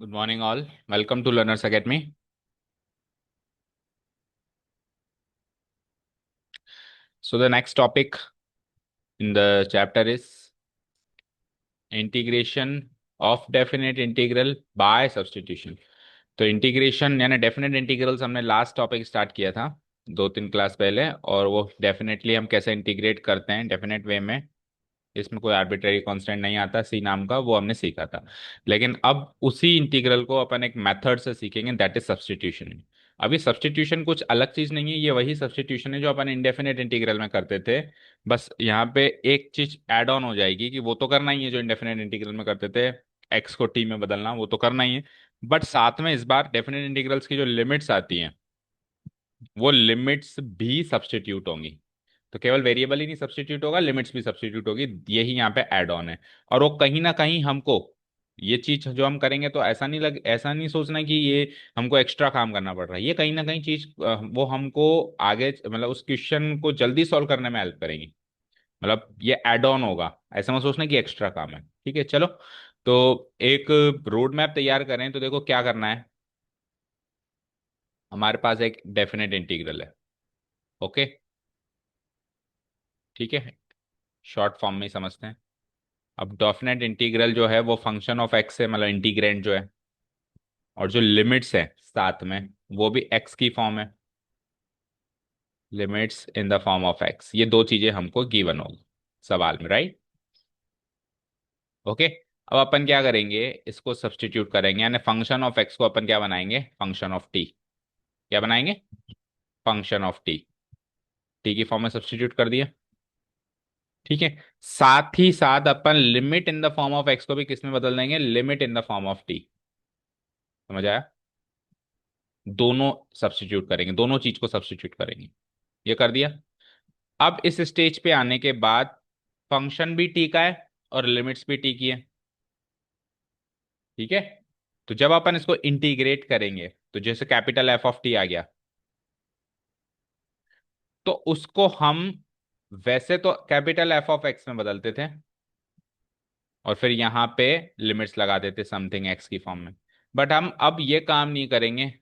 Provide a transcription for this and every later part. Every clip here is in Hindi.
Good morning, all. Welcome to Learners Academy. So, the next topic in the chapter is integration of definite integral by substitution. तो इंटीग्रेशन यानी डेफिनेट इंटीग्रल्स हमने लास्ट टॉपिक स्टार्ट किया था 2-3 क्लास पहले, और वो डेफिनेटली हम कैसे इंटीग्रेट करते हैं डेफिनेट वे में। इसमें कोई आर्बिट्रेरी कांस्टेंट नहीं आता सी नाम का, वो हमने सीखा था। लेकिन अब उसी इंटीग्रल को अपन एक मेथड से सीखेंगे, दैट इज सब्सटीट्यूशन। अभी सब्सटीट्यूशन कुछ अलग चीज नहीं है, ये वही सब्सटीट्यूशन है जो अपन इंडेफिनेट इंटीग्रल में करते थे। बस यहाँ पे एक चीज ऐड ऑन हो जाएगी कि वो तो करना ही है जो इंडेफिनेट इंटीग्रल में करते थे, एक्स को टी में बदलना, वो तो करना ही है। बट साथ में इस बार डेफिनेट इंटीग्रल्स की जो लिमिट्स आती हैं, वो लिमिट्स भी सब्सटीट्यूट होंगी। तो केवल वेरिएबल ही नहीं सब्सटीट्यूट होगा, लिमिट्स भी सब्सटीट्यूट होगी। यही यहाँ पे ऐड ऑन है। और वो कहीं ना कहीं हमको ये चीज जो हम करेंगे तो ऐसा नहीं सोचना कि ये हमको एक्स्ट्रा काम करना पड़ रहा है। ये कहीं ना कहीं चीज वो हमको आगे मतलब उस क्वेश्चन को जल्दी सॉल्व करने में हेल्प करेंगी। मतलब ये ऐड ऑन होगा, ऐसा मत सोचना कि एक्स्ट्रा काम है। ठीक है, चलो। तो एक रोड मैप तैयार करें तो देखो क्या करना है। हमारे पास एक डेफिनेट इंटीग्रल है। ओके, ठीक है। शॉर्ट फॉर्म में ही समझते हैं। अब डेफिनेट इंटीग्रल जो है वो फंक्शन ऑफ एक्स है, मतलब इंटीग्रेंड जो है, और जो लिमिट्स है साथ में वो भी एक्स की फॉर्म है। Limits in the form of x, ये दो चीजें हमको गिवन होगी सवाल में, राइट। ओके। अब अपन क्या करेंगे, इसको सब्सटीट्यूट करेंगे, यानी फंक्शन ऑफ एक्स को अपन क्या बनाएंगे, फंक्शन ऑफ टी। क्या बनाएंगे, फंक्शन ऑफ टी। टी की फॉर्म में सब्सटीट्यूट कर दिया। ठीक है। साथ ही साथ अपन limit in the form of x को भी किस में बदल देंगे, limit in the form of T. समझ आया। दोनों सब्स्टिट्यूट करेंगे, दोनों चीज को सब्स्टिट्यूट करेंगे। ये कर दिया। अब इस स्टेज पे आने के बाद फंक्शन भी टी का है और लिमिट्स भी टी की है। ठीक है। तो जब अपन इसको इंटीग्रेट करेंगे तो जैसे कैपिटल एफ ऑफ टी आ गया, तो उसको हम वैसे तो कैपिटल एफ ऑफ एक्स में बदलते थे और फिर यहां पे लिमिट्स लगा देते समथिंग एक्स की फॉर्म में। बट हम अब ये काम नहीं करेंगे।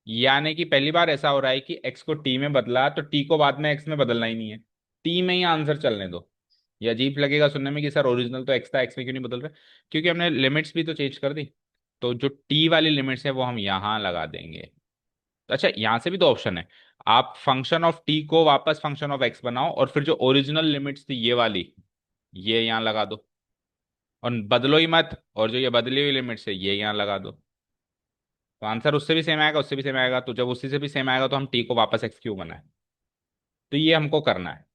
यानी कि पहली बार ऐसा हो रहा है कि एक्स को टी में बदला तो टी को बाद में एक्स में बदलना ही नहीं है। टी में ही आंसर चलने दो। ये अजीब लगेगा सुनने में कि सर ओरिजिनल तो एक्स था, एक्स में क्यों नहीं बदल रहे। क्योंकि हमने लिमिट्स भी तो चेंज कर दी। तो जो टी वाली लिमिट्स है वो हम यहां लगा देंगे। तो अच्छा, यहां से भी तो ऑप्शन है। आप फंक्शन ऑफ टी को वापस फंक्शन ऑफ एक्स बनाओ और फिर जो ओरिजिनल लिमिट्स थी ये वाली, ये यहां लगा दो। और बदलो ही मत, और जो ये बदली हुई लिमिट्स है ये यहां लगा दो। तो आंसर उससे भी सेम आएगा, उससे भी सेम आएगा। तो जब उसी से भी सेम आएगा तो हम टी को वापस एक्स क्यों बनाए। तो ये हमको करना है।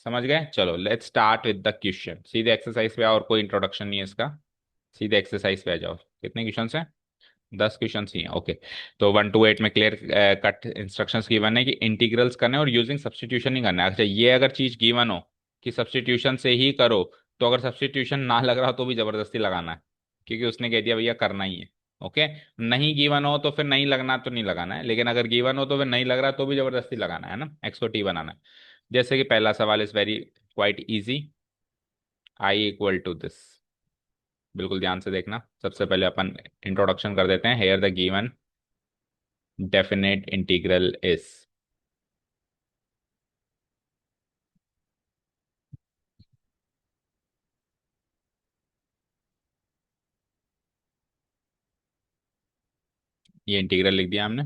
समझ गए। चलो let's start with the question. सीधे एक्सरसाइज पे आओ, और कोई इंट्रोडक्शन नहीं है इसका। सीधे एक्सरसाइज पे आ जाओ। कितने क्वेश्चन हैं, 10 क्वेश्चन ही हैं। ओके। तो 1 to 8 में क्लियर कट इंस्ट्रक्शंस गिवन है कि इंटीग्रल्स करने और यूजिंग सब्सटीट्यूशन नहीं करना है। अच्छा, ये अगर चीज गिवन हो कि सब्सटीट्यूशन से ही करो, तो अगर सब्सटीट्यूशन ना लग रहा हो तो भी जबरदस्ती लगाना है, क्योंकि उसने कह दिया भैया करना ही है। ओके। नहीं गिवन हो तो फिर नहीं लगना तो नहीं लगाना है, लेकिन अगर गिवन हो तो फिर नहीं लग रहा तो भी जबरदस्ती लगाना है ना, एक्स को टी बनाना है। जैसे कि पहला सवाल is very quite easy. I equal to this. बिल्कुल ध्यान से देखना। सबसे पहले अपन इंट्रोडक्शन कर देते हैं। Here the given definite integral is. ये इंटीग्रल लिख दिया हमने।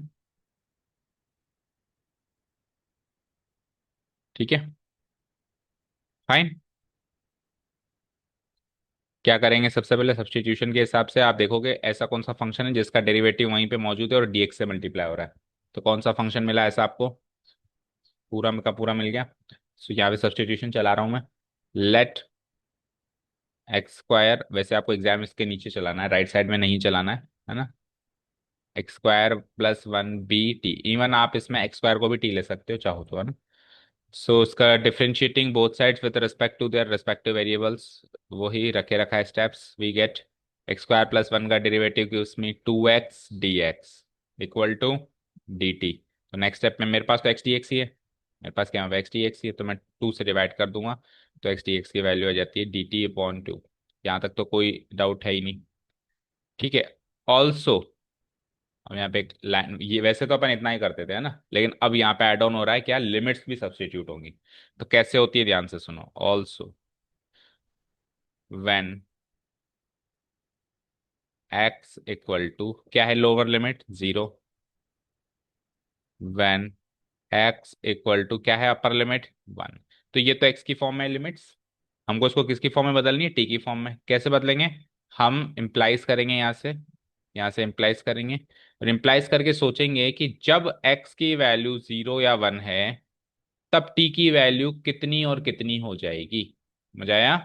ठीक है, फाइन। क्या करेंगे, सबसे पहले सब्स्टिट्यूशन के हिसाब से आप देखोगे ऐसा कौन सा फंक्शन है जिसका डेरिवेटिव वहीं पे मौजूद है और डीएक्स से मल्टीप्लाई हो रहा है। तो कौन सा फंक्शन मिला ऐसा आपको, पूरा का पूरा मिल गया। सो यहाँ पे सब्स्टिट्यूशन चला रहा हूं मैं। लेट एक्स स्क्वायर, वैसे आपको एग्जाम इसके नीचे चलाना है, राइट साइड में नहीं चलाना है ना। X square plus 1 be t. Even आप इसमें एक्स स्क्वायर को भी टी ले सकते हो चाहो तो, है ना। सो उसका differentiating both sides with respect to their respective variables, वही रखे रखा है steps. We get x square plus 1 का derivative gives me 2x dx equal to dt। तो नेक्स्ट स्टेप में मेरे पास तो एक्स डी एक्स ही है, मेरे पास क्या है एक्स डी एक्स ही है, तो मैं 2 से डिवाइड कर दूंगा। तो एक्स डी एक्स की वैल्यू आ जाती है dt अपॉन 2। यहाँ तक तो कोई डाउट है ही नहीं। ठीक है। ऑल्सो, अब यहाँ पे एक लाइन, ये वैसे तो अपन इतना ही करते थे है ना, लेकिन अब यहाँ पे ऐड ऑन हो रहा है क्या, लिमिट्स भी सब्स्टिट्यूट होंगी। तो कैसे होती है, ध्यान से सुनो। Also when x equal to, क्या है lower limit, 0। When x equal to क्या है अपर लिमिट, 1। तो ये तो एक्स की फॉर्म में लिमिट्स, हमको इसको किसकी फॉर्म में बदलनी है, टी की फॉर्म में। कैसे बदलेंगे, हम इम्प्लाइज करेंगे यहाँ से इम्प्लाइज करेंगे, और इम्प्लाइज करके सोचेंगे कि जब एक्स की वैल्यू 0 या 1 है, तब टी की वैल्यू कितनी और कितनी हो जाएगी। मजा आया।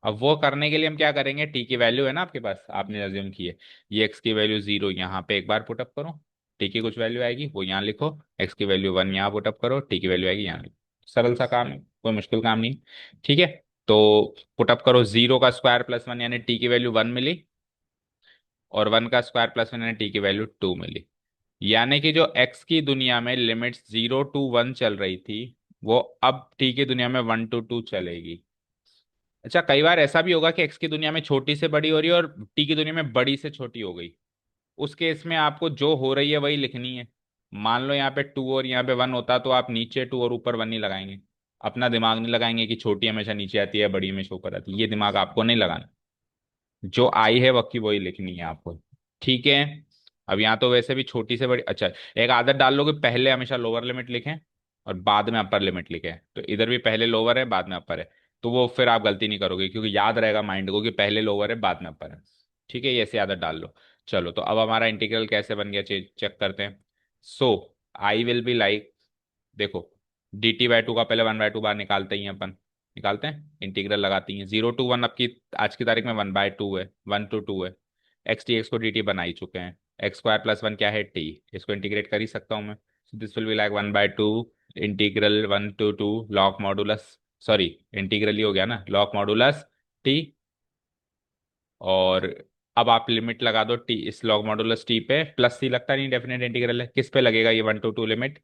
अब वो करने के लिए हम क्या करेंगे, टी की वैल्यू है ना आपके पास, आपने अज्यूम की है, ये एक्स की वैल्यू 0 यहाँ पे एक बार पुटअप करो, टी की कुछ वैल्यू आएगी वो यहाँ लिखो, एक्स की वैल्यू 1 यहाँ पुटअप करो, टी की वैल्यू आएगी यहाँ लिखो। सरल सा काम है, कोई मुश्किल काम नहीं। ठीक है, तो पुटअप करो, 0 का स्क्वायर प्लस 1 यानी टी की वैल्यू 1 मिली, और 1 का स्क्वायर प्लस 1 यानी टी की वैल्यू 2 मिली। यानी कि जो एक्स की दुनिया में लिमिट्स 0 to 1 चल रही थी, वो अब टी की दुनिया में 1 to 2 चलेगी। अच्छा, कई बार ऐसा भी होगा कि एक्स की दुनिया में छोटी से बड़ी हो रही है और टी की दुनिया में बड़ी से छोटी हो गई। उस केस में आपको जो हो रही है वही लिखनी है। मान लो यहाँ पे 2 और यहाँ पे 1 होता, तो आप नीचे 2 और ऊपर 1 नहीं लगाएंगे। अपना दिमाग नहीं लगाएंगे कि छोटी हमेशा नीचे आती है, बड़ी हमेशा ऊपर आती है, ये दिमाग आपको नहीं लगाना। जो आई है वक्की वही लिखनी है आपको। ठीक है, अब यहाँ तो वैसे भी छोटी से बड़ी, अच्छा एक आदत डाल लो कि पहले हमेशा लोअर लिमिट लिखें और बाद में अपर लिमिट लिखें, तो इधर भी पहले लोअर है बाद में अपर है, तो वो फिर आप गलती नहीं करोगे, क्योंकि याद रहेगा माइंड को कि पहले लोअर है बाद में अपर है। ठीक है, ये ऐसी आदत डाल लो। चलो, तो अब हमारा इंटीग्रल कैसे बन गया, चेक करते हैं। सो आई विल बी लाइक, देखो, dt/2 का पहले 1/2 बार निकालते ही हैं अपन, निकालते हैं, इंटीग्रल लगाते हैं, 0 to 1, अब की आज की तारीख में 1/2 है, 1 to 2 है। एक्स टी एक्स को dt बना ही चुके हैं, एक्स स्क्वायर प्लस 1 क्या है, टी, इसको इंटीग्रेट कर ही सकता हूँ मैं। This will be like 1/2 integral 1 to 2 log modulus, sorry integral ही हो गया ना, लॉग मॉडुलस टी। और अब आप लिमिट लगा दो टी, इस लॉग मॉडुलस टी पे, प्लस सी लगता नहीं, डेफिनेट इंटीग्रल है, किस पे लगेगा ये 1 to 2 limit,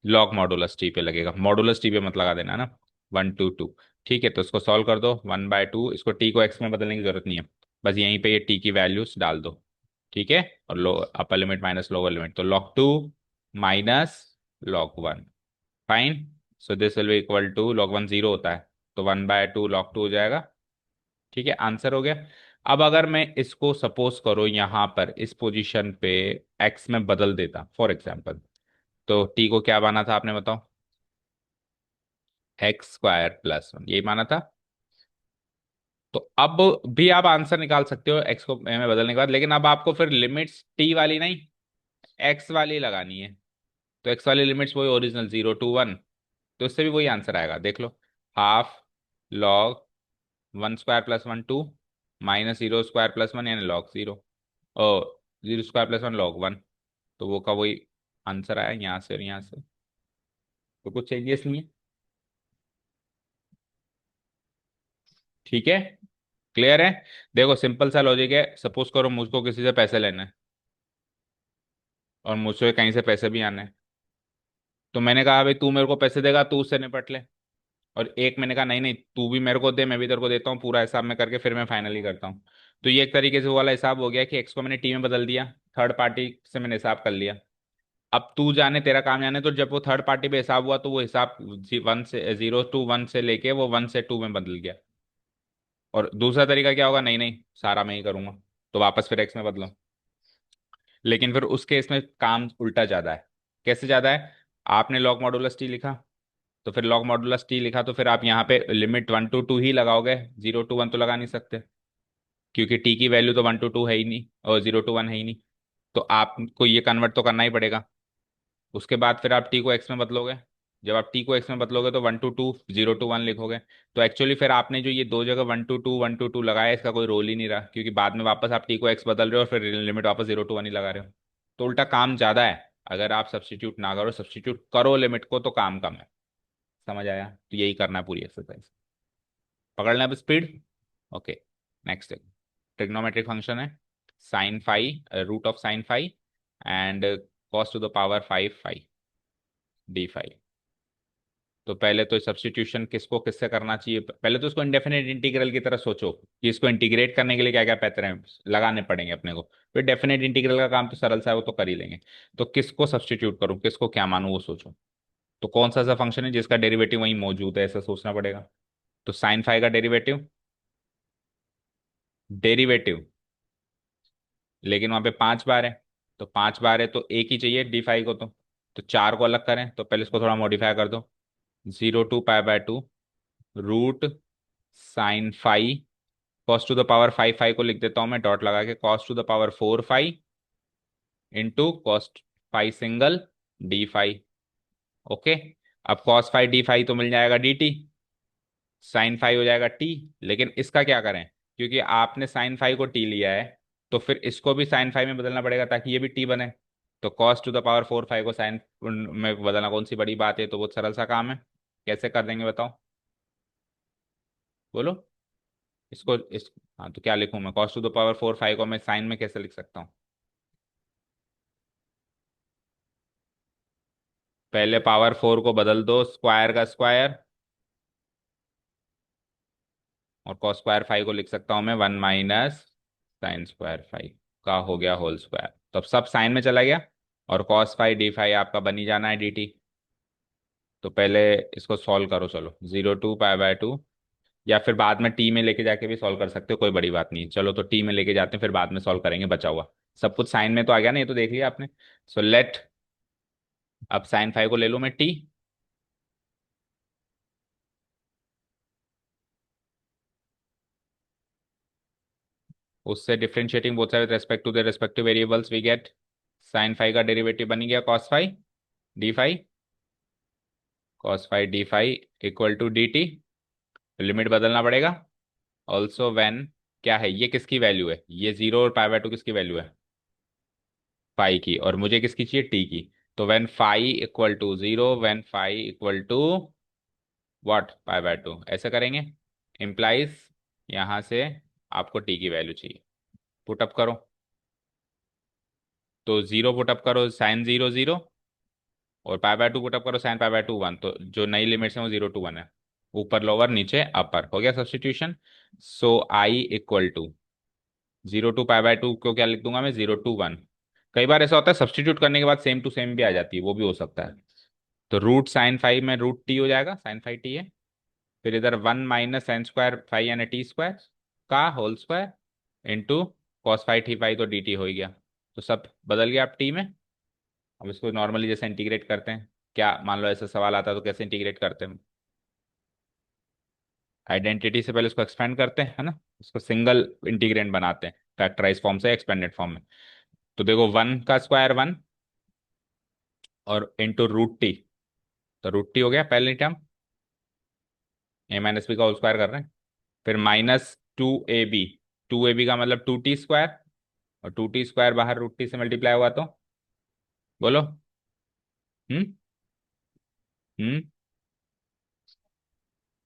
log modulus T पे लगेगा, मॉडुलस टी पे मत लगा देना ना, 1 to 2। ठीक है, तो इसको सॉल्व कर दो, 1/2, इसको टी को एक्स में बदलने की जरूरत नहीं है, बस यहीं पे ये टी की वैल्यूज डाल दो। ठीक है, और low upper limit minus lower limit, तो log 2 माइनस log 1, fine. So this will be equal to, log 1 0 होता है, तो 1/2 log 2 हो जाएगा। ठीक है, आंसर हो गया। अब अगर मैं इसको सपोज करो यहाँ पर इस पोजीशन पे एक्स में बदल देता फॉर एग्जाम्पल, तो टी को क्या माना था आपने बताओ, x² + 1 यही माना था। तो अब भी आप आंसर निकाल सकते हो एक्स को में बदलने के बाद, लेकिन अब आपको फिर लिमिट्स टी वाली नहीं, एक्स वाली लगानी है। तो एक्स वाली लिमिट्स वही ओरिजिनल 0 to 1, तो इससे भी वही आंसर आएगा, देख लो, हाफ लॉग 1² + 1 2 माइनस 0² + 1 यानी log 0, और 0² + 1 log 1, तो वो का वही आंसर आया यहाँ से और यहाँ से, तो कुछ चेंजेस नहीं है। ठीक है, क्लियर है। देखो सिंपल सा लॉजिक है, सपोज करो मुझको किसी से पैसे लेने हैं और मुझसे कहीं से पैसे भी आने हैं, तो मैंने कहा भाई तू मेरे को पैसे देगा, तू उससे निपट ले। और एक मैंने कहा नहीं नहीं, तू भी मेरे को दे, मैं भी तेरे को देता हूँ, पूरा हिसाब में करके फिर मैं फाइनली करता हूँ। तो ये एक तरीके से वो वाला हिसाब हो गया कि एक्स को मैंने टी में बदल दिया, थर्ड पार्टी से मैंने हिसाब कर लिया। अब तू जाने तेरा काम जाने, तो जब वो थर्ड पार्टी पे हिसाब हुआ तो वो हिसाब 0 to 1 से लेके वो 1 से 2 में बदल गया। और दूसरा तरीका क्या होगा, नहीं नहीं सारा मैं ही करूंगा, तो वापस फिर एक्स में बदलो। लेकिन फिर उस केस में काम उल्टा ज्यादा है। कैसे ज्यादा है, आपने लॉग मॉडुलस टी लिखा, तो फिर लॉग मॉडुलस टी लिखा, तो फिर आप यहाँ पे लिमिट 1 to 2 ही लगाओगे, 0 to 1 तो लगा नहीं सकते, क्योंकि टी की वैल्यू तो 1 to 2 है ही नहीं और 0 to 1 है ही नहीं। तो आपको ये कन्वर्ट तो करना ही पड़ेगा। उसके बाद फिर आप टी को एक्स में बदलोगे, जब आप टी को एक्स में बदलोगे तो 1 to 2 0 to 1 लिखोगे। तो एक्चुअली फिर आपने जो ये दो जगह 1 to 2 लगाया, इसका कोई रोल ही नहीं रहा, क्योंकि बाद में वापस आप टी को एक्स बदल रहे हो और फिर लिमिट वापस 0 to 1 ही लगा रहे हो। तो उल्टा काम ज्यादा है, अगर आप सब्स्टिट्यूट ना करो, सब्स्टिट्यूट करो लिमिट को तो काम कम है। समझ आया, तो यही करना है पूरी एक्सरसाइज, पकड़ लें अब speed. Okay, next trigonometric function है, sin φ, √of sin φ एंड cos to the power 5 φ d5। तो पहले तो सब्स्टिट्यूशन किसको किससे करना चाहिए, पहले तो इसको इंडेफिनेट इंटीग्रल की तरह सोचो कि इसको इंटीग्रेट करने के लिए क्या क्या पैटर्न लगाने पड़ेंगे अपने को। फिर डेफिनेट इंटीग्रल का काम तो सरल सा है, वो तो कर ही लेंगे। तो किसको सब्स्टिट्यूट करूँ, किसको क्या मानूं, वो सोचो। तो कौन सा ऐसा फंक्शन है जिसका डेरिवेटिव वहीं मौजूद है, ऐसा सोचना पड़ेगा। तो साइन फाई का डेरिवेटिव, डेरिवेटिव, लेकिन वहां पे 5 बार है। तो 5 बार है तो एक ही चाहिए डी फाई को। तो 4 को अलग करें, तो पहले इसको थोड़ा मॉडिफाई कर दो। 0 to π/2 root sine phi cos to the power 5 phi को लिख देता हूं मैं डॉट लगा के, cos to the power 4 phi into cos phi single d phi. Okay. अब कॉस फाई डी फाई तो मिल जाएगा डी टी, साइन फाई हो जाएगा टी। लेकिन इसका क्या करें, क्योंकि आपने साइन फाई को टी लिया है, तो फिर इसको भी साइन फाई में बदलना पड़ेगा ताकि ये भी टी बने। तो cos to the power 4 phi को साइन में बदलना कौन सी बड़ी बात है, तो बहुत सरल सा काम है। कैसे कर देंगे बताओ, बोलो। इसको इस हाँ, तो क्या लिखूं मैं, cos to the power 4 phi को मैं साइन में कैसे लिख सकता हूँ। पहले पावर 4 को बदल दो स्क्वायर का स्क्वायर, और कॉस स्क्वायर फाइव को लिख सकता हूं मैं 1 - साइन स्क्वायर फाइव का हो गया होल स्क्वायर। तो अब सब साइन में चला गया, और कॉस फाइव डी फाइव आपका बनी जाना है डी टी। तो पहले इसको सॉल्व करो, चलो 0 to π/2, या फिर बाद में टी में लेके जाके भी सॉल्व कर सकते हो, कोई बड़ी बात नहीं। चलो तो टी में लेके जाते हैं, फिर बाद में सॉल्व करेंगे बचा हुआ। सब कुछ साइन में तो आ गया ना, ये तो देख लिया आपने। सो लेट, अब साइन फाइव को ले लो मैं टी, उससे differentiating both side with respect to the respective variables we get sine phi का डेरिवेटिव बन गया cos phi d phi, cos phi d phi equal to d t. Limit बदलना पड़ेगा। ऑल्सो व्हेन, क्या है ये, किसकी वैल्यू है, ये 0 और π/2 किसकी वैल्यू है, फाई की, और मुझे किसकी चाहिए, टी की। तो when phi equal to 0, when phi equal to what, π/2, ऐसे करेंगे। इम्प्लाइज यहां से आपको टी की वैल्यू चाहिए, पुटअप करो। तो 0 पुटअप करो साइन 0 0, और π/2 पुटअप करो साइन π/2 1। तो जो नई लिमिट्स है वो 0 to 1 है। ऊपर लोअर नीचे अपर हो गया substitution. So I equal to 0 to π/2 को क्या लिख दूंगा मैं, 0 to 1। कई बार ऐसा होता है सब्सटीट्यूट करने के बाद सेम टू सेम भी आ जाती है, वो भी हो सकता है। तो रूट साइन फाइव में रूट टी हो जाएगा, साइन फाइव टी है। फिर इधर 1 - साइन स्क्वायर फाइव यानी टी स्क्वायर का whole square into cos phi t phi, तो डी टी हो ही गया। तो सब बदल गया आप टी में। अब इसको नॉर्मली जैसे इंटीग्रेट करते हैं, क्या मान लो ऐसा सवाल आता है तो कैसे इंटीग्रेट करते हैं, आइडेंटिटी से पहले उसको एक्सपेंड करते हैं, है ना, उसको सिंगल इंटीग्रेंट बनाते हैं फैक्टराइज फॉर्म से एक्सपेंडेड फॉर्म में। तो देखो 1 का स्क्वायर 1, और इंटू रूट टी, तो रूट टी हो गया पहले टर्म, a - b का होल स्क्वायर कर रहे हैं। फिर -2ab, 2ab का मतलब 2t स्क्वायर, और 2t स्क्वायर बाहर रूट टी से मल्टीप्लाई हुआ तो बोलो। हम्म। हम्म।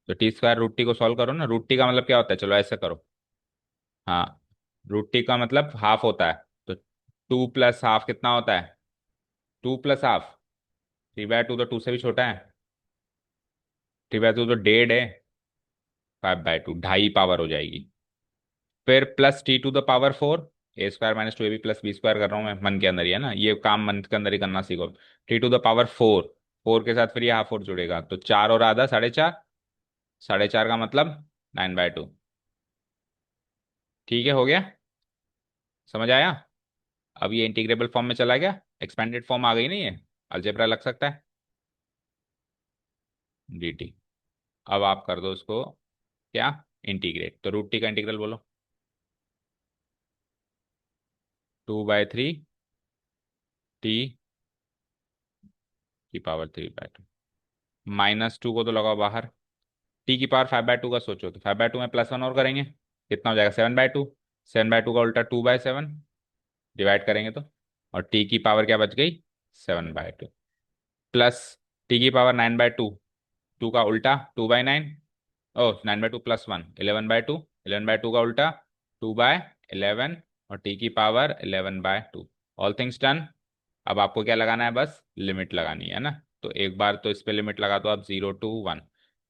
तो टी स्क्वायर रूट टी को सॉल्व करो ना, रूट टी का मतलब क्या होता है, चलो ऐसे करो। हाँ, रूट टी का मतलब हाफ होता है। तो 2 + ½ कितना होता है, 2 + ½ 3/2 तो 2 से भी छोटा है, 3/2 तो 1.5 है, 5/2 ढाई पावर हो जाएगी। फिर +t⁴, a² - 2ab + b² कर रहा हूँ मैं, मन के अंदर ही है ना, ये काम मन के अंदर ही करना सीखो। t⁴, 4 के साथ फिर ये हाफ और जुड़ेगा, तो 4 और ½ 4.5, 4.5 का मतलब 9/2। ठीक है, हो गया, समझ आया। अब ये इंटीग्रेबल फॉर्म में चला गया, एक्सपेंडेड फॉर्म आ गई नहीं है, अलजेब्रा लग सकता है dt। अब आप कर दो उसको क्या, इंटीग्रेट। तो रूट टी का इंटीग्रल बोलो, 2/3 t⁵3/2, -2 को तो लगाओ बाहर। टी की पावर 5/2 का सोचो, तो 5/2 में +1 और करेंगे, कितना हो जाएगा 7/2। 7/2 का उल्टा 2/7, डिवाइड करेंगे तो, और टी की पावर क्या बच गई, 7/2, प्लस टी की पावर 9/2, 2 का उल्टा 2/9, ओ 9/2 +1 11/2, 11/2 का उल्टा 2/11, और टी की पावर 11/2। All things done. अब आपको क्या लगाना है, बस लिमिट लगानी है ना। तो एक बार तो इस पे लिमिट लगा दो आप 0 to 1।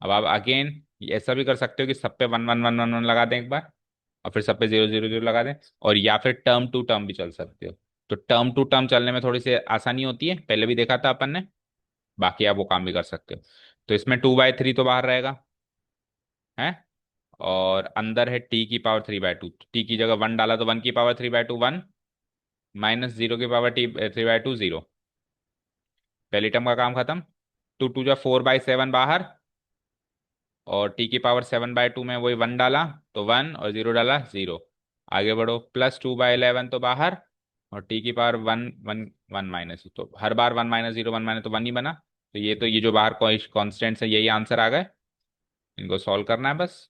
अब आप अगेन ऐसा भी कर सकते हो कि सब पे 1 1 1 1 1 लगा दें एक बार, और फिर सब पे 0 0 0 लगा दें, और या फिर टर्म टू टर्म भी चल सकते हो। तो टर्म टू टर्म चलने में थोड़ी सी आसानी होती है, पहले भी देखा था अपन ने। बाकी आप वो काम भी कर सकते हो। तो इसमें 2/3 तो बाहर रहेगा है, और अंदर है t⁻³ टी की जगह 1 डाला तो 1⁻³ 1, माइनस 0⁻³ 0। पहली टर्म का काम खत्म। 2 2 जा 4/7 बाहर, और t⁻7/2 में वही 1 डाला तो 1, और 0 डाला 0। आगे बढ़ो, +2/11 तो बाहर, और t⁻1 1 1 माइनस, तो हर बार 1 - 0 1 - तो 1 ही बना। तो ये जो बाहर कॉन्स्टेंट्स है यही आंसर आ गए। इनको सॉल्व करना है बस।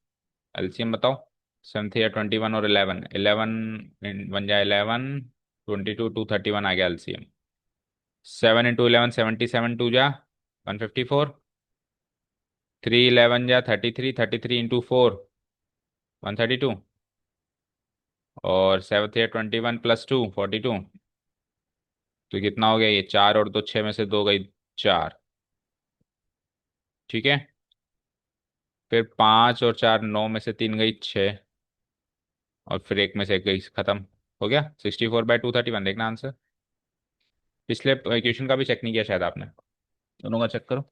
एलसीएम बताओ। 7 3 21 और 11, 11 1 जा 11, 22 2 31 आ गया एलसीएम। 7 × 11 77, 2 जा 154, 3 11 जा 33, 33 × 4 132, और 7 3 21 +2 42। तो कितना हो गया ये, 4 और 2 6 में से 2 गई 4। ठीक है। फिर 5 और 4 9 में से 3 गई 6, और फिर एक में से एक गई खत्म। हो गया 64/231, देखना आंसर। पिछले क्वेश्चन का भी चेक नहीं किया शायद आपने, दोनों का चेक करो।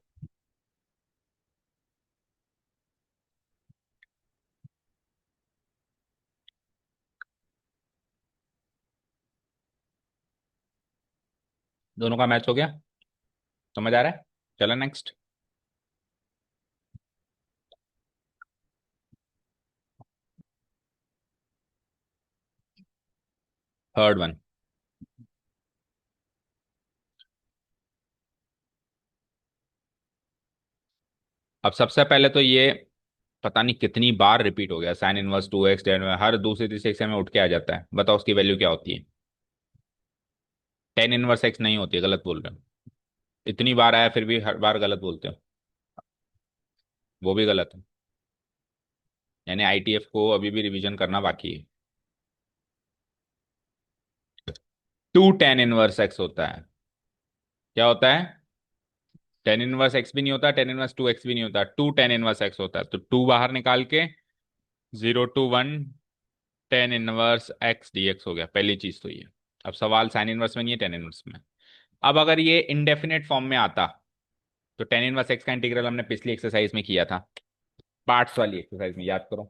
दोनों का मैच हो गया, समझ आ रहा है। चलो नेक्स्ट। Third one. अब सबसे पहले तो ये पता नहीं कितनी बार रिपीट हो गया, sin−1 2x हर दूसरे तीसरे एग्जाम में उठ के आ जाता है। बताओ उसकी वैल्यू क्या होती है। tan−1x नहीं होती है, गलत बोल रहे हो। इतनी बार आया फिर भी हर बार गलत बोलते हो, वो भी गलत है। यानी आईटीएफ को अभी भी रिवीजन करना बाकी है। 2 tan−1x होता है। क्या होता है। tan−1x भी नहीं होता, tan−2x भी नहीं होता, 2 tan−1x होता है। तो 2 बाहर निकाल के 0 to 1 tan−1x dx हो गया, पहली चीज तो ये। अब सवाल sin−1 में नहीं है, tan−1 में। अब अगर ये इनडेफिनेट फॉर्म में आता, तो tan−1x का इंटीग्रल हमने पिछली एक्सरसाइज में किया था, पार्ट्स वाली एक्सरसाइज में, याद करो।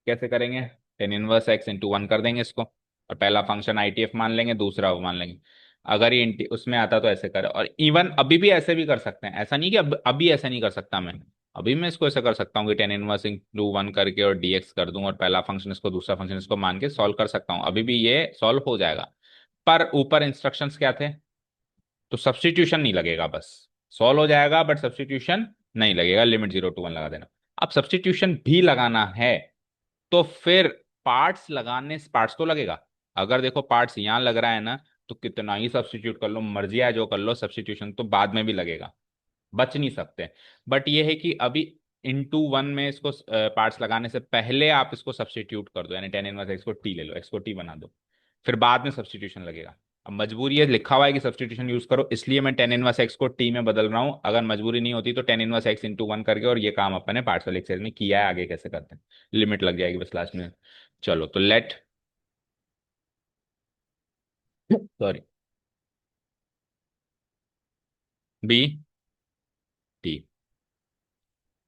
कैसे करेंगे। tan−1x × 1 कर देंगे इसको, और पहला फंक्शन आईटीएफ मान लेंगे, दूसरा वो मान लेंगे। अगर ये उसमें आता तो ऐसे करें, और इवन अभी भी ऐसे भी कर सकते हैं, ऐसा नहीं कि अभी ऐसा नहीं कर सकता मैं। अभी मैं इसको ऐसा कर सकता हूँ कि tan−1 × 1 करके और dx कर दूं, और पहला फंक्शन इसको दूसरा फंक्शन इसको मान के सॉल्व कर सकता हूँ, अभी भी ये सॉल्व हो जाएगा। पर ऊपर इंस्ट्रक्शंस क्या थे, तो सब्स्टिट्यूशन नहीं लगेगा, बस सॉल्व हो जाएगा बट सब्स्टिट्यूशन नहीं लगेगा, लिमिट 0 to 1 लगा देना। अब सब्स्टिट्यूशन भी लगाना है तो फिर पार्ट्स लगाने, पार्ट्स तो लगेगा। अगर देखो पार्ट्स यहाँ लग रहा है ना, तो कितना ही सब्स्टिट्यूट कर लो, मर्जी है जो कर लो, सब्स्टिट्यूशन तो बाद में भी लगेगा, बच नहीं सकते। बट ये है कि अभी ×1 में इसको पार्ट्स लगाने से पहले आप इसको सब्स्टिट्यूट कर दो, यानी tan−1x को टी ले लो, x को टी बना दो, फिर बाद में सब्स्टिट्यूशन लगेगा। अब मजबूरी है, लिखा हुआ है कि सब्स्टिट्यूशन यूज करो, इसलिए मैं tan−1x को टी में बदल रहा हूं। अगर मजबूरी नहीं होती तो tan−1x × 1 करके, और ये काम अपन ने पार्ट्स वाले एक्सरसाइज में किया है, आगे कैसे करते हैं लिमिट लग जाएगी बस लास्ट में। चलो तो लेट, सॉरी, बी टी।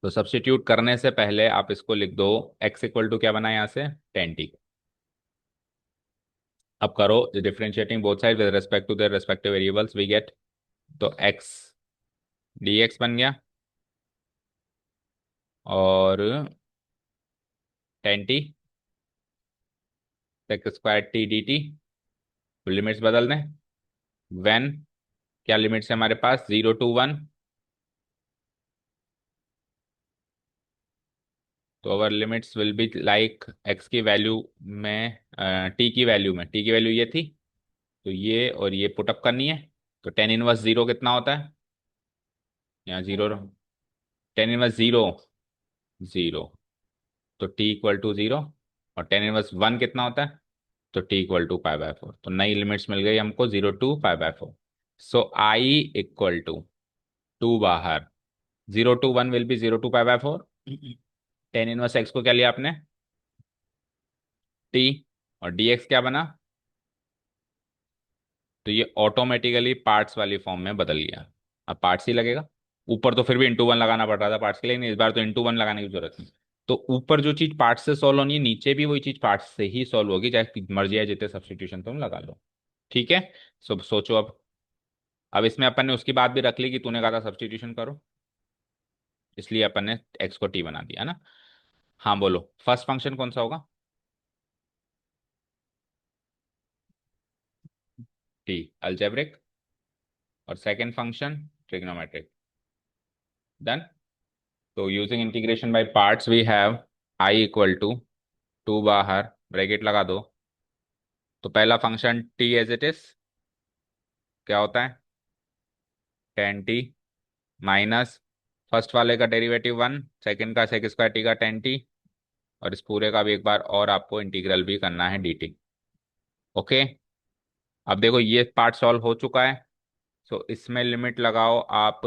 तो सब्स्टिट्यूट करने से पहले आप इसको लिख दो, x = क्या बना यहाँ से, tan t। अब करो differentiating both side with respect to their respective variables, we get, तो x dx बन गया, और tan t sec² t dt। Limits बदल दें। व्हेन, क्या लिमिट्स है हमारे पास, 0 to 1। तो our limits will be like x की वैल्यू में, t की वैल्यू में, t की वैल्यू ये थी, तो ये और ये पुटअप करनी है। तो tan−1 0 कितना होता है, यहाँ 0, tan−1 0 0, तो t = 0। और tan−1 कितना होता है, तो t = π/4। तो नई लिमिट्स मिल गई हमको, 0 to π/4। सो i = टू बाहर, 0 to 1 will be 0 to π/4। Tan inverse x को क्या लिया आपने, टी, और dx क्या बना, तो ये ऑटोमेटिकली पार्ट्स वाली फॉर्म में बदल गया। अब पार्ट्स ही लगेगा, ऊपर तो फिर भी इंटू वन लगाना पड़ रहा था पार्ट्स के लिए, नहीं इस बार तो इंटू वन लगाने की जरूरत नहीं। तो ऊपर जो चीज पार्ट्स से सॉल्व होनी है, नीचे भी वही चीज पार्ट्स से ही सॉल्व होगी, चाहे मर्जी है जितने सब्सटीट्यूशन तुम लगा लो। ठीक है। सोचो अब इसमें अपन ने उसकी बात भी रख ली कि तूने कहा था सब्सटीट्यूशन करो, इसलिए अपन ने एक्स को टी बना दिया ना। हाँ बोलो, फर्स्ट फंक्शन कौन सा होगा, टी अलजेब्रिक, और सेकंड फंक्शन ट्रिग्नोमेट्रिक। डन। तो using integration by parts we have I equal to, two बाहर ब्रैकेट लगा दो, तो पहला function t as it is क्या होता है, टेन टी, माइनस फर्स्ट वाले का डेरिवेटिव वन, सेकंड का सेक स्क्वायर टी का टेन टी, और इस पूरे का भी एक बार और आपको इंटीग्रल भी करना है डी टी। ओके। अब देखो ये पार्ट सॉल्व हो चुका है, सो इसमें लिमिट लगाओ आप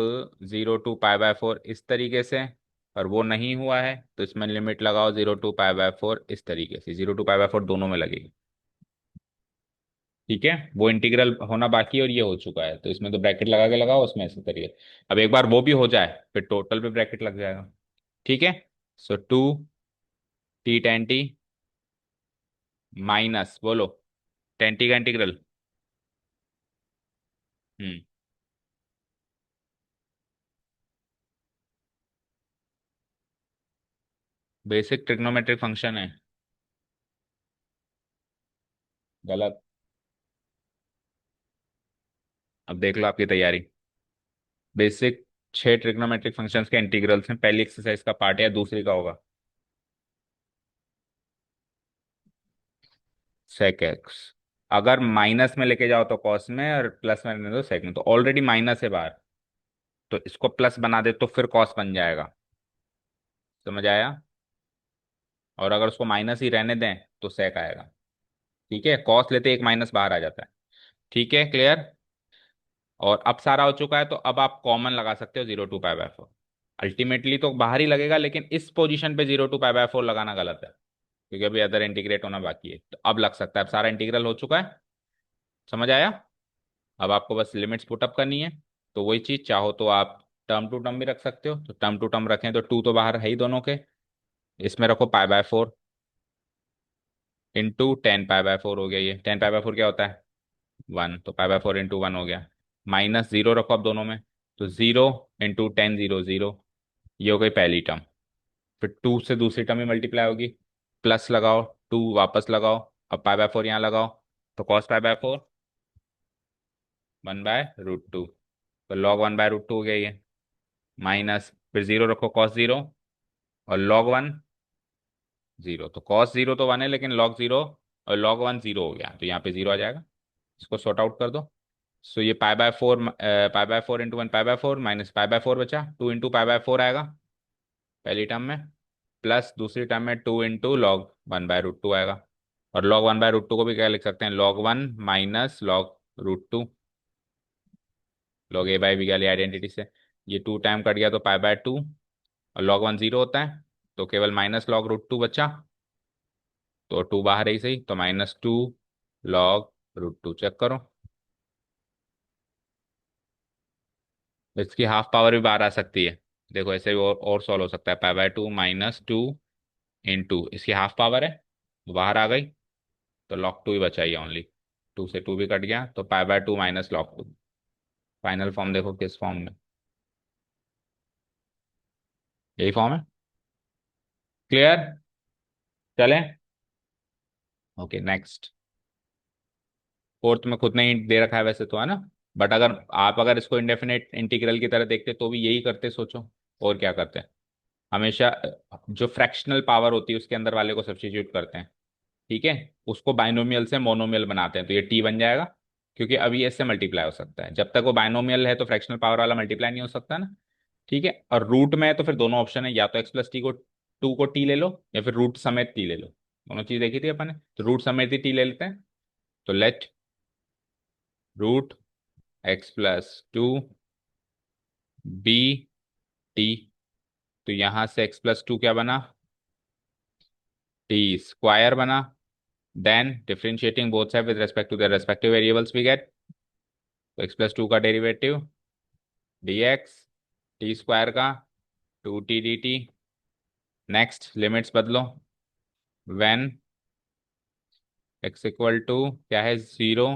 0 to π/4 इस तरीके से, और वो नहीं हुआ है तो इसमें लिमिट लगाओ 0 to π/4 इस तरीके से, 0 to π/4 दोनों में लगेगी। ठीक है, वो इंटीग्रल होना बाकी है और ये हो चुका है, तो इसमें तो ब्रैकेट लगा के लगाओ, उसमें इसी तरीके। अब एक बार वो भी हो जाए फिर टोटल पे ब्रैकेट लग जाएगा। ठीक है। So two t tan t minus बोलो टेन टी का इंटीग्रल। हम्म। बेसिक ट्रिग्नोमेट्रिक फंक्शन है। गलत। अब देख लो आपकी तैयारी। बेसिक छह ट्रिग्नोमेट्रिक फंक्शंस के इंटीग्रल्स में पहली एक्सरसाइज का पार्ट है या दूसरी का होगा, सेक एक्स। अगर माइनस में लेके जाओ तो कॉस में, और प्लस में रहने दो सेक में, तो ऑलरेडी माइनस है बाहर, तो इसको प्लस बना दे तो फिर कॉस बन जाएगा। समझ आया। और अगर उसको माइनस ही रहने दें तो सेक आएगा। ठीक है, कॉस लेते एक माइनस बाहर आ जाता है। ठीक है, क्लियर। और अब सारा हो चुका है, तो अब आप कॉमन लगा सकते हो 0 to π/4। अल्टीमेटली तो बाहर ही लगेगा, लेकिन इस पोजीशन पे 0 to π/4 लगाना गलत है, क्योंकि अभी अदर इंटीग्रेट होना बाकी है, तो अब लग सकता है। अब सारा इंटीग्रल हो चुका है, समझ आया। अब आपको बस लिमिट्स पुटअप करनी है, तो वही चीज चाहो तो आप टर्म टू टर्म भी रख सकते हो, तो टर्म टू टर्म रखें तो टू तो बाहर है ही दोनों के, इसमें रखो π/4 इंटू 10 π/4 हो गया, ये 10 π/4 क्या होता है, वन, तो π/4 इंटू वन हो गया, माइनस जीरो रखो अब दोनों में, तो zero into ten, zero zero, ये हो गई पहली टर्म। फिर टू से दूसरी टर्म में मल्टीप्लाई होगी, प्लस लगाओ, टू वापस लगाओ, अब π/4 यहाँ लगाओ, तो कॉस π/4 1/√2, तो लॉग 1/√2 हो गया ये, माइनस फिर जीरो रखो कॉस जीरो, और लॉग वन जीरो, तो कॉस जीरो तो वन है लेकिन लॉग जीरो और लॉग वन जीरो हो गया, तो यहाँ पे जीरो आ जाएगा। इसको सॉर्ट आउट कर दो। सो ये π/4 इंटू वन π/4 माइनस π/4 बचा, टू इंटू π/4 आएगा पहली टर्म में, प्लस दूसरी टर्म में टू इंटू लॉग 1/√2 आएगा, और लॉग 1/√2 को भी क्या लिख सकते हैं, log one minus log√2, log a by b वाली आइडेंटिटी से। ये टू टाइम कट गया तो π/2, और लॉग वन जीरो होता है, तो केवल माइनस log√2 बचा, तो टू बाहर ही सही, तो -2 log√2 चेक करो। इसकी हाफ पावर भी बाहर आ सकती है, देखो ऐसे भी और सॉल्व हो सकता है, π/2 -2 इंटू इसकी हाफ पावर है, वो बाहर आ गई, तो log 2 ही बचा ही ओनली, टू से टू भी कट गया, तो π/2 माइनस log 2। फाइनल फॉर्म देखो किस फॉर्म में, यही फॉर्म है। क्लियर। चलें। Okay next. फोर्थ में खुद ने ही दे रखा है वैसे तो, है ना, बट अगर इसको इंडेफिनेट इंटीग्रल की तरह देखते तो भी यही करते, सोचो और क्या करते हैं, हमेशा जो फ्रैक्शनल पावर होती है उसके अंदर वाले को सब्स्टिट्यूट करते हैं। ठीक है, उसको बाइनोमियल से मोनोमियल बनाते हैं, तो ये टी बन जाएगा, क्योंकि अभी ये इससे मल्टीप्लाई हो सकता है, जब तक वो बाइनोमियल है तो फ्रैक्शनल पावर वाला मल्टीप्लाई नहीं हो सकता ना। ठीक है, और रूट में है तो फिर दोनों ऑप्शन है, या तो x+t को, टू को टी ले लो, या फिर रूट समेत टी ले लो, दोनों चीज देखी थी अपन ने, तो रूट समेत ही टी ले लेते हैं, तो late root x+2 B T. तो यहां से x+2 क्या बना, टी स्क्वायर बना। Then differentiating both side with respect to the respective variables we get, तो x+2 का डेरिवेटिव dx, टी स्क्वायर का 2t dt। नेक्स्ट लिमिट्स बदलो, व्हेन x इक्वल टू क्या है 0,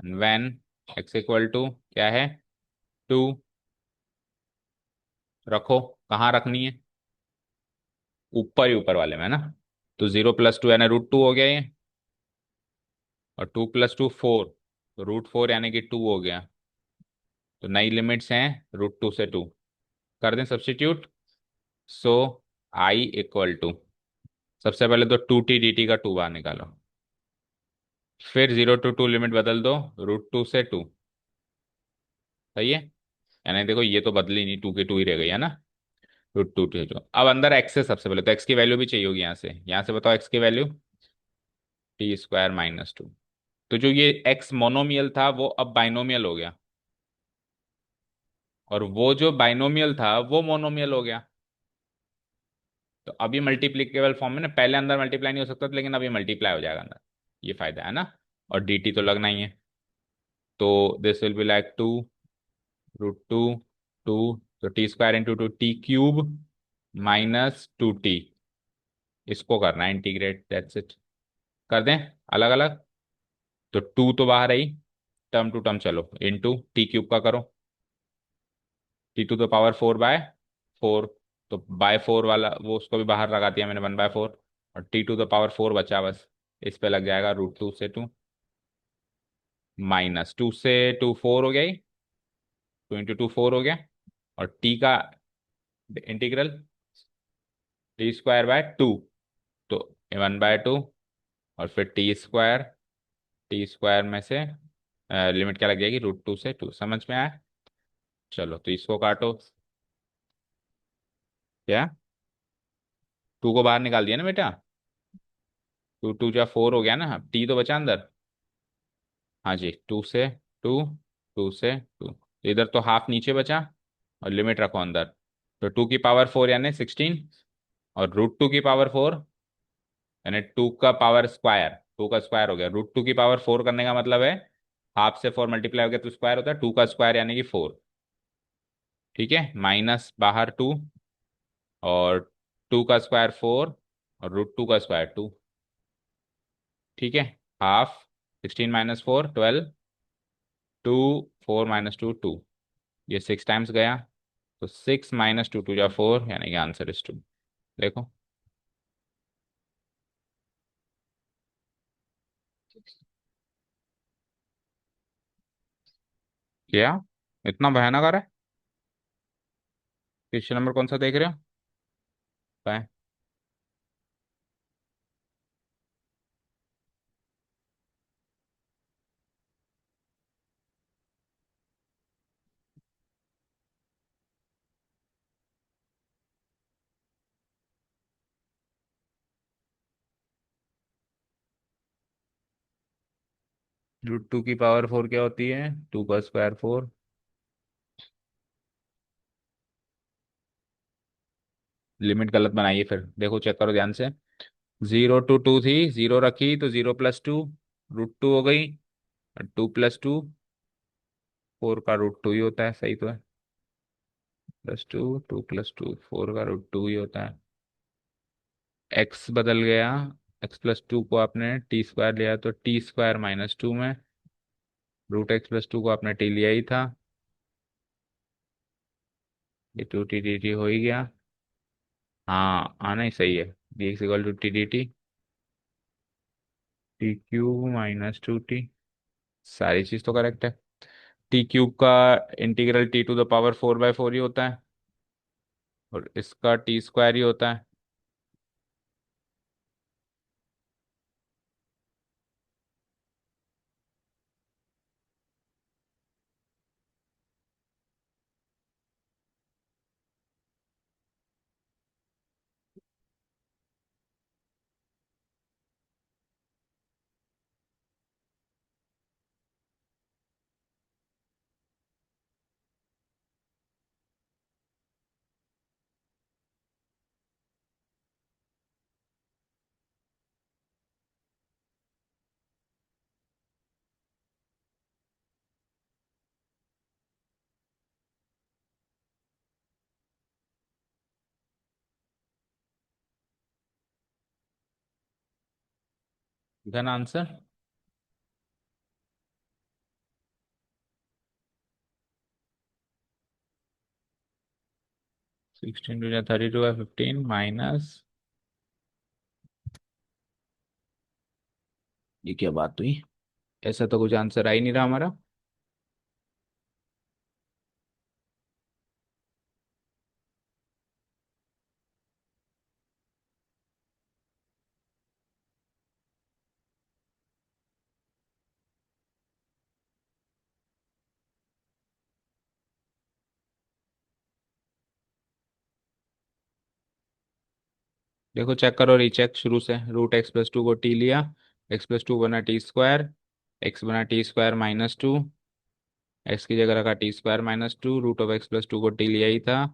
व्हेन x इक्वल टू क्या है 2। रखो, कहाँ रखनी है, ऊपर ही ऊपर वाले में ना। तो 0+2 यानी √2 हो गया ये, और 2+2 4, तो √4 यानी कि 2 हो गया। तो नई लिमिट्स हैं √2 से 2, कर दें substitute. So I equal to, सबसे पहले तो 2t dt का 2 बाहर निकालो, फिर 0 to 2 लिमिट बदल दो, √2 से 2। सही है, यानी देखो ये तो बदली नहीं, 2 की 2 ही रह गई है ना। √2 to 2, अब अंदर एक्स है, सबसे पहले तो एक्स की वैल्यू भी चाहिए होगी यहाँ से बताओ एक्स की वैल्यू, t² - 2। तो जो ये एक्स मोनोमियल था वो अब बाइनोमियल हो गया, और वो जो बाइनोमियल था वो मोनोमियल हो गया। तो अभी मल्टीप्लीकेबल फॉर्म में ना, पहले अंदर मल्टीप्लाई नहीं हो सकता था, लेकिन अभी मल्टीप्लाई हो जाएगा अंदर, ये फायदा है ना। और dt तो लगना ही है, तो दिस विल बी लाइक 2 √2 2, तो t² × 2 t³ -2t। इसको करना है इंटीग्रेट, दैट्स इट। कर दें अलग अलग, तो 2 तो बाहर आई, टर्म टू टर्म चलो, इंटू t³ का करो, t⁴/4। तो /4 वाला वो उसको भी बाहर लगा दिया मैंने, 1/4, और t⁴ बचा बस। इस पे लग जाएगा √2 से 2, -2 से 2 4 हो गया, 2 × 2 4 हो गया। और t का इंटीग्रल t²/2, तो 1/2, और फिर टी स्क्वायर में से लिमिट क्या लग जाएगी, √2 से 2। समझ में आया, चलो तो इसको काटो, क्या 2 को बाहर निकाल दिया ना बेटा, 2 × 2 = 4 हो गया ना, टी तो बचा अंदर। हाँ जी, 2 से 2, 2 से 2, इधर तो हाफ नीचे बचा, और लिमिट रखो अंदर। तो 2 की पावर 4 यानी 16, और √2 की पावर 4 यानी 2 का पावर स्क्वायर, 2 का स्क्वायर हो गया। √2 की पावर 4 करने का मतलब है हाफ से 4 मल्टीप्लाई हो गया तो स्क्वायर होता है, 2 का स्क्वायर यानी कि 4। ठीक है, माइनस बाहर 2, और 2 का स्क्वायर 4, और √2 का स्क्वायर 2। ठीक है, हाफ, 16 - 4 12, 2 4 - 2 2, ये 6 टाइम्स गया, तो 6 - 2 2 = 4, यानी कि आंसर इज 2। देखो, क्या इतना भयानक आ रहा है, क्वेश्चन नंबर कौन सा देख रहे हो, बाय। √2 की पावर 4 क्या होती है, 2 का स्क्वायर 4। लिमिट गलत बनाइए, फिर देखो चेक करो ध्यान से, 0 to 2 थी, 0 रखी तो 0+2 √2 हो गई, और 2+2 4 का √2 ही होता है, सही तो है, +2 2+2 4 का √2 ही होता है। एक्स बदल गया, x+2 को आपने t² लिया तो t² - 2 में, √x+2 को आपने t लिया ही था, ये 2t dt हो ही गया। हाँ आना ही सही है, dx = t dt, t³ - 2t, सारी चीज तो करेक्ट है। t³ का इंटीग्रल t⁴/4/4 ही होता है, और इसका t² ही होता है। धन आंसर। 16 2 32 माइनस, ये क्या बात हुई? ऐसा तो कुछ आंसर आ ही नहीं रहा हमारा। देखो चेक करो, रीचेक शुरू से। रूट x+2 को टी लिया, x+2 बना t², x बना t² -2, x की जगह रखा t² -2, रूट ऑफ x+2 को टी लिया ही था।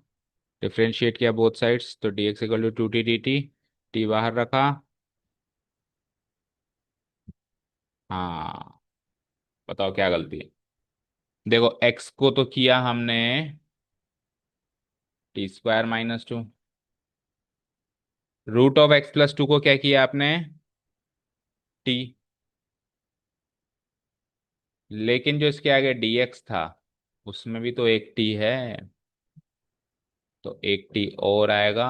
डिफ्रेंशिएट किया बोथ साइड्स, तो dx equal to 2t dt, t बाहर रखा। हाँ, बताओ क्या गलती है? देखो x को तो किया हमने t² -2, रूट ऑफ x+2 को क्या किया आपने? t। लेकिन जो इसके आगे dx था, उसमें भी तो एक t है, तो एक t और आएगा।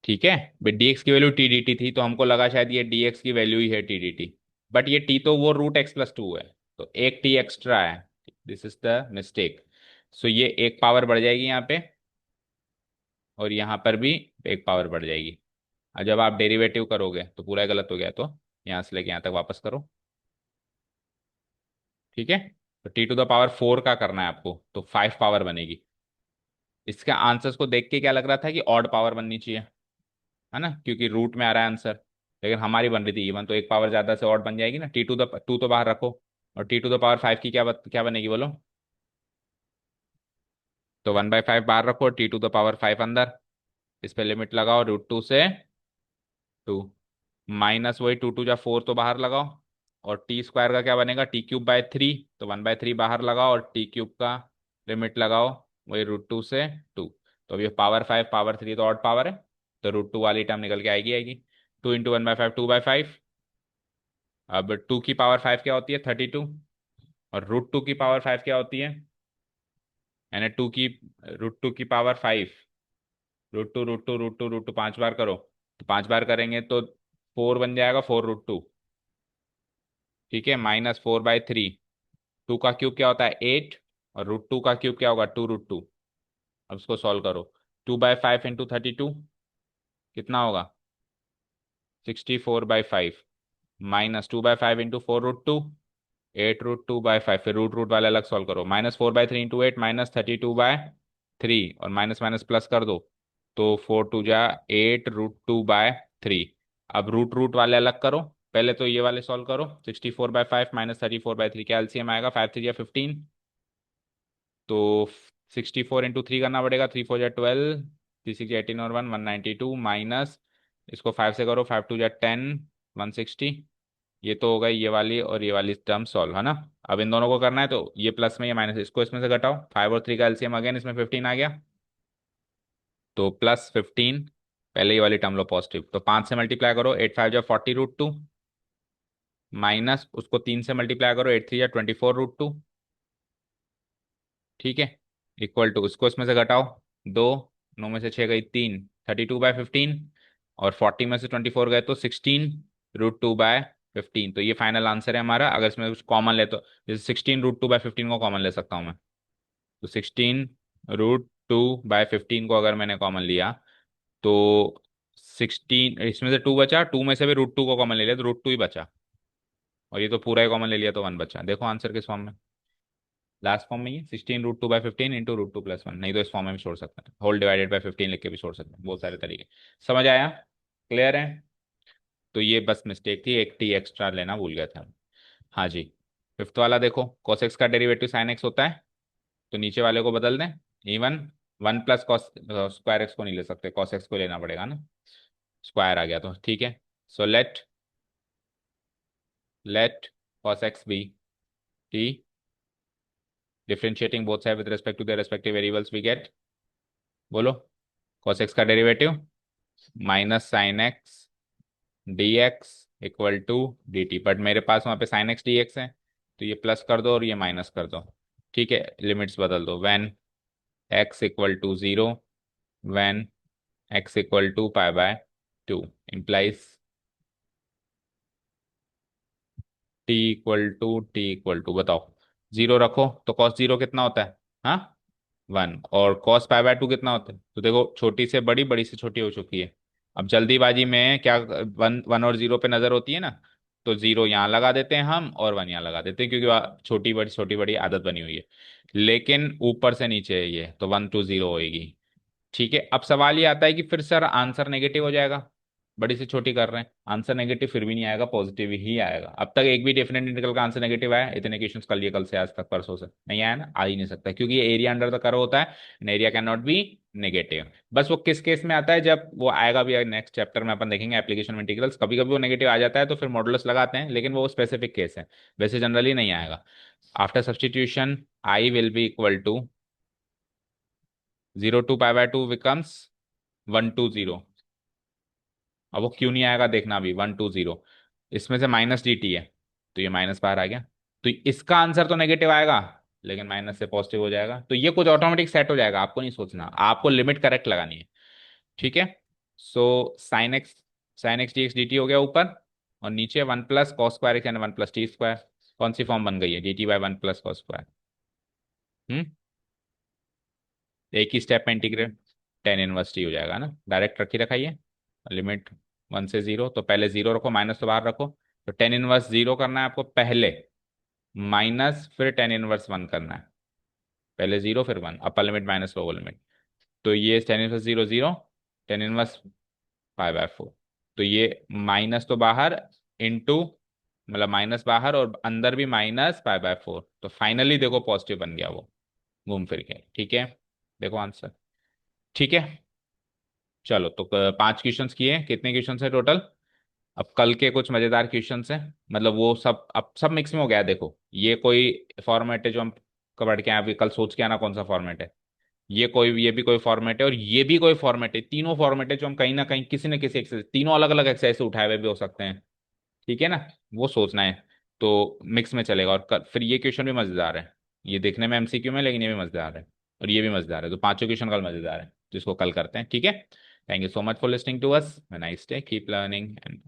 ठीक है, बट dx की वैल्यू t dt थी, तो हमको लगा शायद ये dx की वैल्यू ही है t dt, बट ये t तो वो रूट x+2 है, तो एक t एक्स्ट्रा है। This is the mistake. So ये एक पावर बढ़ जाएगी यहाँ पे, और यहाँ पर भी एक पावर बढ़ जाएगी। और जब आप डेरिवेटिव करोगे तो पूरा गलत हो गया, तो यहाँ से लेके यहाँ तक वापस करो। ठीक है, तो t⁴ का करना है आपको, तो 5 पावर बनेगी। इसके आंसर्स को देख के क्या लग रहा था कि ऑड पावर बननी चाहिए, है ना, क्योंकि रूट में आ रहा है आंसर। लेकिन हमारी बन रही थी इवन, तो एक पावर ज्यादा से ऑड बन जाएगी ना। t⁵ तो बाहर रखो, और t⁵ की क्या बनेगी बोलो? तो 1/5 बाहर रखो, t⁵ अंदर। इस पे लिमिट लगाओ, √2 से 2, माइनस वही 2 2 जा 4 तो बाहर लगाओ, और t² का क्या बनेगा? t³/3, तो 1/3 बाहर लगाओ, और t³ का लिमिट लगाओ, वही √2 से 2। तो अब ये पावर 5 पावर 3 तो ऑड पावर है, तो √2 वाली टर्म निकल के आएगी। 2 × 1/5 2/5। अब 2 की पावर 5 क्या होती है? 32। और √2 की पावर 5 क्या होती है? यानी √2 की पावर 5, √2 5 बार करो, तो 5 बार करेंगे तो 4 बन जाएगा, 4√2। ठीक है, -4/3। 2 का क्यूब क्या होता है? 8। और √2 का क्यूब क्या होगा? 2√2। अब इसको सॉल्व करो, 2/5 × 32 कितना होगा? 64/5, -2/5 × 4√2, 8√2/5। फिर रूट रूट वाले अलग सॉल्व करो, -4/3 × 8 -32/3, और माइनस माइनस प्लस कर दो, तो 4 2 जा 8 √2/3। अब रूट रूट वाले अलग करो, पहले तो ये वाले सॉल्व करो। 64/5 -34/3 क्या एलसीएम आएगा? 5 3 जा 15, तो 64 × 3 करना पड़ेगा। 3 4 जा 12, 3 6 जा 18, और 192, माइनस इसको 5 से करो, 5 2 जा 10, 160। ये तो हो गई ये वाली और ये वाली टर्म सॉल्व, है ना। अब इन दोनों को करना है, तो ये प्लस में ये माइनस, इसको इसमें से घटाओ। 5 और 3 का एलसीएम अगेन इसमें 15 आ गया, तो +15। पहले ये वाली टर्म लो पॉजिटिव, तो 5 से मल्टीप्लाई करो, 8 5 जा 40 √2, माइनस उसको 3 से मल्टीप्लाई करो, 8 3 जा 24 √2। ठीक है, इक्वल टू उसको इसमें से घटाओ, 2, 9 में से 6 गई 3, 32/15, और 40 में से 24 गए तो 16 √2/15। तो ये फाइनल आंसर है हमारा। अगर इसमें कुछ कॉमन ले, तो जैसे 16 √2/15 को कॉमन ले सकता हूँ मैं, तो 16 √2/15 को अगर मैंने कॉमन लिया, तो 16, इसमें से 2 बचा, 2 में से भी √2 को कॉमन ले लिया तो √2 ही बचा, और ये तो पूरा ही कॉमन ले लिया तो 1 बचा। देखो आंसर किस फॉर्म में, लास्ट फॉर्म में ही 16 √2/15 इंटू √2 + 1। नहीं तो इस फॉर्म में भी छोड़ सकते हैं, होल डिवाइडेड बाय 15 लिख के भी छोड़ सकते हैं, बहुत सारे तरीके। समझ आया? क्लियर है? तो ये बस मिस्टेक थी, एक टी एक्स्ट्रा लेना भूल गया था। हाँ जी। फिफ्थ वाला देखो, cos x का डेरिवेटिव sin x होता है, तो नीचे वाले को बदल दें। इवन 1 + cos² x को नहीं ले सकते, cos x को लेना पड़ेगा ना, स्क्वायर आ गया तो ठीक है। So let cos x be t, differentiating both side with respect to the respective variables we get. बोलो, cos x का derivative -sin x dx equal to d t, but मेरे पास वहाँ पे साइन एक्स डी एक्स है, तो ये प्लस कर दो और ये माइनस कर दो। ठीक है, लिमिट्स बदल दो। When x equal to zero, when x equal to pi by two, implies t equal to बताओ, जीरो रखो तो कॉस जीरो कितना होता है? हाँ, वन। और कॉस पाई बाय टू कितना होता है? तो देखो, छोटी से बड़ी, बड़ी से छोटी हो चुकी है। अब जल्दीबाजी में क्या, वन वन और जीरो पे नजर होती है ना, तो जीरो यहाँ लगा देते हैं हम और वन यहाँ लगा देते हैं, क्योंकि छोटी बड़ी आदत बनी हुई है। लेकिन ऊपर से नीचे है ये, तो वन टू जीरो होएगी। ठीक है, अब सवाल ये आता है कि फिर सर आंसर नेगेटिव हो जाएगा, बड़ी से छोटी कर रहे हैं, आंसर नेगेटिव फिर भी नहीं आएगा, पॉजिटिव ही आएगा। अब तक एक भी डेफिनेट इंटीग्रल का आंसर नेगेटिव आया इतने क्वेश्चंस कर लिए कल से आज तक, परसों से नहीं आया ना, आ ही नहीं सकता, क्योंकि ये एरिया अंडर द कर्व होता है and area can not be negative. बस वो किस केस में आता है, जब वो आएगा भी नेक्स्ट चैप्टर में अपन देखेंगे एप्लीकेशन में इंटीग्रल्स, कभी कभी वो नेगेटिव आ जाता है तो फिर मॉडुलस लगाते हैं, लेकिन वो स्पेसिफिक केस है, वैसे जनरली नहीं आएगा। After substitution I will be equal to zero to pi by two becomes one to zero. अब वो क्यों नहीं आएगा देखना, अभी वन टू जीरो, इसमें से माइनस डी टी है, तो ये माइनस बाहर आ गया, तो इसका आंसर तो नेगेटिव आएगा, लेकिन माइनस से पॉजिटिव हो जाएगा, तो ये कुछ ऑटोमेटिक सेट हो जाएगा, आपको नहीं सोचना, आपको लिमिट करेक्ट लगानी है। ठीक है, so sine x d x d t हो गया ऊपर, और नीचे one plus cos square x यानी वन प्लस टी स्क्वायर। कौन सी फॉर्म बन गई है, d t by one plus cos square. Hmm, एक ही स्टेप में इंटीग्रेट, टेन इनवर्स टी हो जाएगा ना, डायरेक्ट रखी रखाइए, लिमिट वन से जीरो, तो पहले जीरो रखो, माइनस तो बाहर रखो, तो टेन इनवर्स जीरो करना है आपको पहले, माइनस फिर टेन इनवर्स वन करना है, पहले जीरो फिर वन, अपर लिमिट माइनस लोअर लिमिट, तो ये tan inverse zero zero, tan inverse 5/4, तो ये माइनस तो बाहर, इनटू, मतलब माइनस बाहर और अंदर भी माइनस 5/4, तो फाइनली देखो पॉजिटिव बन गया वो, घूम फिर के। ठीक है, देखो आंसर। ठीक है, चलो तो पांच क्वेश्चंस किए, कितने क्वेश्चंस है टोटल? अब कल के कुछ मजेदार क्वेश्चंस हैं, मतलब वो सब अब सब मिक्स में हो गया है, देखो ये कोई फॉर्मेट है जो हम पढ़ के आए, अभी कल सोच के आना कौन सा फॉर्मेट है, ये भी कोई फॉर्मेट है और ये भी कोई फॉर्मेट है, तीनों फॉर्मेट है जो हम कहीं ना कहीं किसी न किसी एक्सरसाइज, तीनों अलग अलग एक्सरसाइज से उठाए हुए भी हो सकते हैं। ठीक है ना, वो सोचना है, तो मिक्स में चलेगा। और फिर ये क्वेश्चन भी मजेदार है, ये देखने में एमसीक्यू में, लेकिन ये भी मजेदार है और ये भी मजेदार है, तो पांचों क्वेश्चन कल मजेदार है, तो इसको कल करते हैं। ठीक है, thank you so much for listening to us, nice day, keep learning and